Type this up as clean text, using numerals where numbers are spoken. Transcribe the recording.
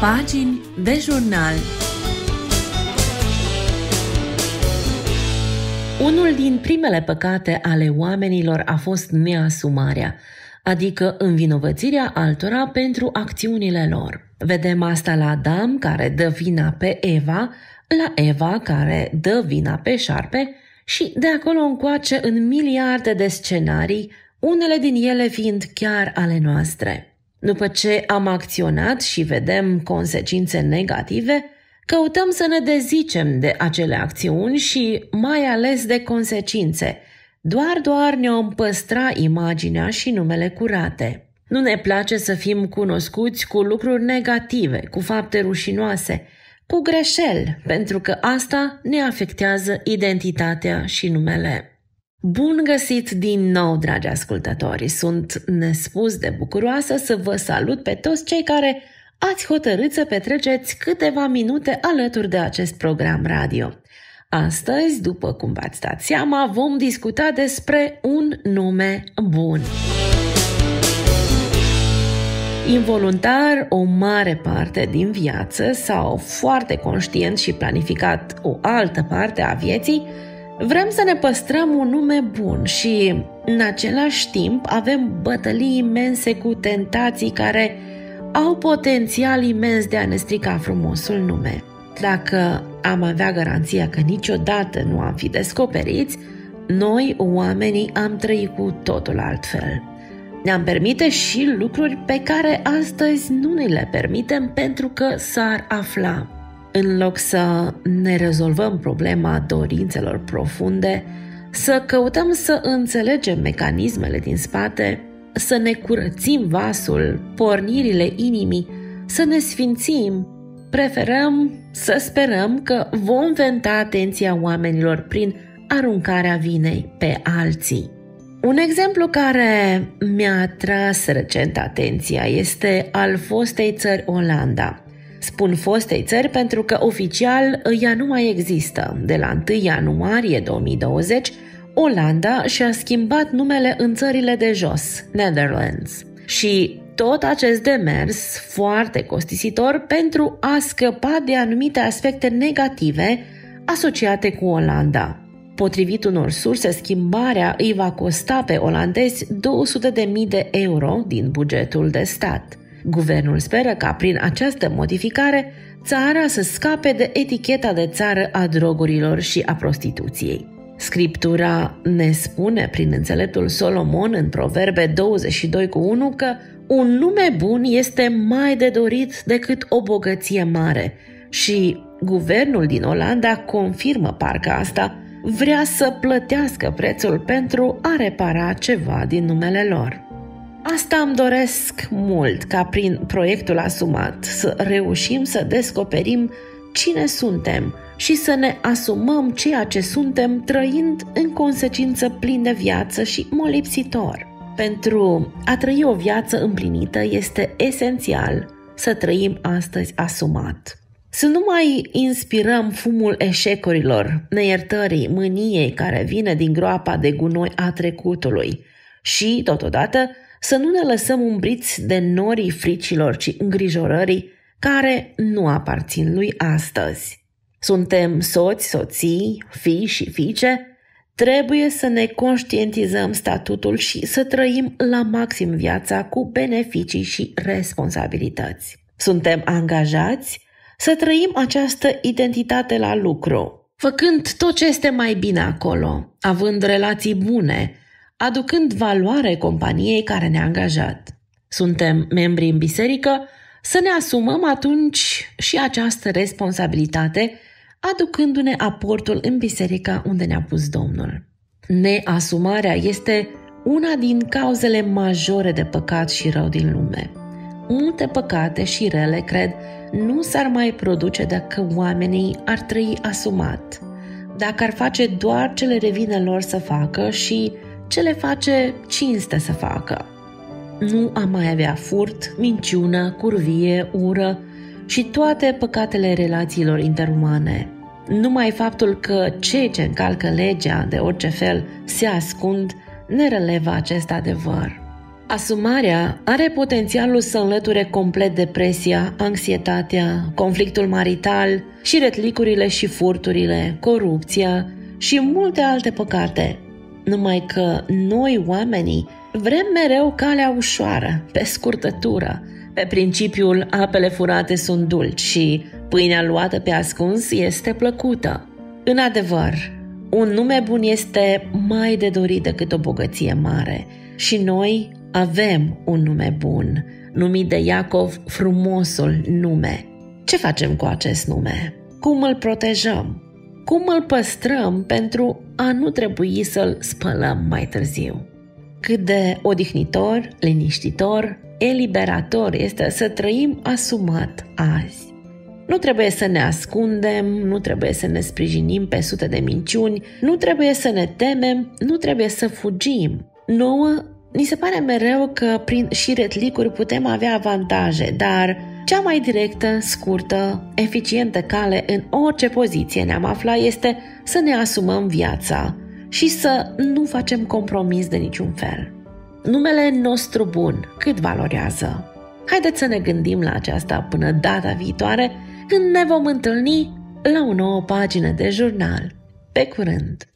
Pagini de jurnal. Unul din primele păcate ale oamenilor a fost neasumarea, adică învinovățirea altora pentru acțiunile lor. Vedem asta la Adam, care dă vina pe Eva, la Eva, care dă vina pe șarpe și de acolo încoace în miliarde de scenarii, unele din ele fiind chiar ale noastre. După ce am acționat și vedem consecințe negative, căutăm să ne dezicem de acele acțiuni și mai ales de consecințe. Doar ne-om păstra imaginea și numele curate. Nu ne place să fim cunoscuți cu lucruri negative, cu fapte rușinoase, cu greșeli, pentru că asta ne afectează identitatea și numele. Bun găsit din nou, dragi ascultători! Sunt nespus de bucuroasă să vă salut pe toți cei care ați hotărât să petreceți câteva minute alături de acest program radio. Astăzi, după cum v-ați dat seama, vom discuta despre un nume bun. Involuntar, o mare parte din viață sau foarte conștient și planificat o altă parte a vieții, vrem să ne păstrăm un nume bun și, în același timp, avem bătălii imense cu tentații care au potențial imens de a ne strica frumosul nume. Dacă am avea garanția că niciodată nu am fi descoperiți, noi, oamenii, am trăit cu totul altfel. Ne-am permite și lucruri pe care astăzi nu ne le permitem pentru că s-ar afla. În loc să ne rezolvăm problema dorințelor profunde, să căutăm să înțelegem mecanismele din spate, să ne curățim vasul, pornirile inimii, să ne sfințim, preferăm să sperăm că vom venta atenția oamenilor prin aruncarea vinei pe alții. Un exemplu care mi-a atras recent atenția este al fostei țări Olanda. Spun fostei țări pentru că oficial ea nu mai există. De la 1 ianuarie 2020, Olanda și-a schimbat numele în țările de jos, Netherlands. Și tot acest demers foarte costisitor pentru a scăpa de anumite aspecte negative asociate cu Olanda. Potrivit unor surse, schimbarea îi va costa pe olandezi 200.000 de euro din bugetul de stat. Guvernul speră ca prin această modificare țara să scape de eticheta de țară a drogurilor și a prostituției. Scriptura ne spune prin înțeleptul Solomon în Proverbe 22:1 că un nume bun este mai de dorit decât o bogăție mare și guvernul din Olanda confirmă parcă asta, vrea să plătească prețul pentru a repara ceva din numele lor. Asta îmi doresc mult, ca prin proiectul asumat să reușim să descoperim cine suntem și să ne asumăm ceea ce suntem, trăind în consecință plin de viață și molipsitor. Pentru a trăi o viață împlinită este esențial să trăim astăzi asumat. Să nu mai inspirăm fumul eșecurilor, neiertării, mâniei care vine din groapa de gunoi a trecutului și, totodată, să nu ne lăsăm umbriți de norii fricilor și îngrijorării care nu aparțin lui astăzi. Suntem soți, soții, fii și fiice, trebuie să ne conștientizăm statutul și să trăim la maxim viața cu beneficii și responsabilități. Suntem angajați să trăim această identitate la lucru, făcând tot ce este mai bine acolo, având relații bune, aducând valoare companiei care ne-a angajat. Suntem membri în biserică, să ne asumăm atunci și această responsabilitate, aducându-ne aportul în biserica unde ne-a pus Domnul. Neasumarea este una din cauzele majore de păcat și rău din lume. Multe păcate și rele, cred, nu s-ar mai produce dacă oamenii ar trăi asumat, dacă ar face doar ce le revine lor să facă și ce le face cinste să facă. Nu am mai avea furt, minciună, curvie, ură și toate păcatele relațiilor interumane. Numai faptul că cei ce încalcă legea de orice fel se ascund ne relevă acest adevăr. Asumarea are potențialul să înlăture complet depresia, anxietatea, conflictul marital și retlicurile și furturile, corupția și multe alte păcate. Numai că noi, oamenii, vrem mereu calea ușoară, pe scurtătură, pe principiul apele furate sunt dulci și pâinea luată pe ascuns este plăcută. În adevăr, un nume bun este mai de dorit decât o bogăție mare și noi avem un nume bun, numit de Iacov frumosul nume. Ce facem cu acest nume? Cum îl protejăm? Cum îl păstrăm pentru a nu trebui să-l spălăm mai târziu? Cât de odihnitor, liniștitor, eliberator este să trăim asumat azi. Nu trebuie să ne ascundem, nu trebuie să ne sprijinim pe sute de minciuni, nu trebuie să ne temem, nu trebuie să fugim. Nouă, ni se pare mereu că prin șiretlicuri putem avea avantaje, dar cea mai directă, scurtă, eficientă cale în orice poziție ne-am afla este să ne asumăm viața și să nu facem compromis de niciun fel. Numele nostru bun cât valorează? Haideți să ne gândim la aceasta până data viitoare, când ne vom întâlni la o nouă pagină de jurnal. Pe curând!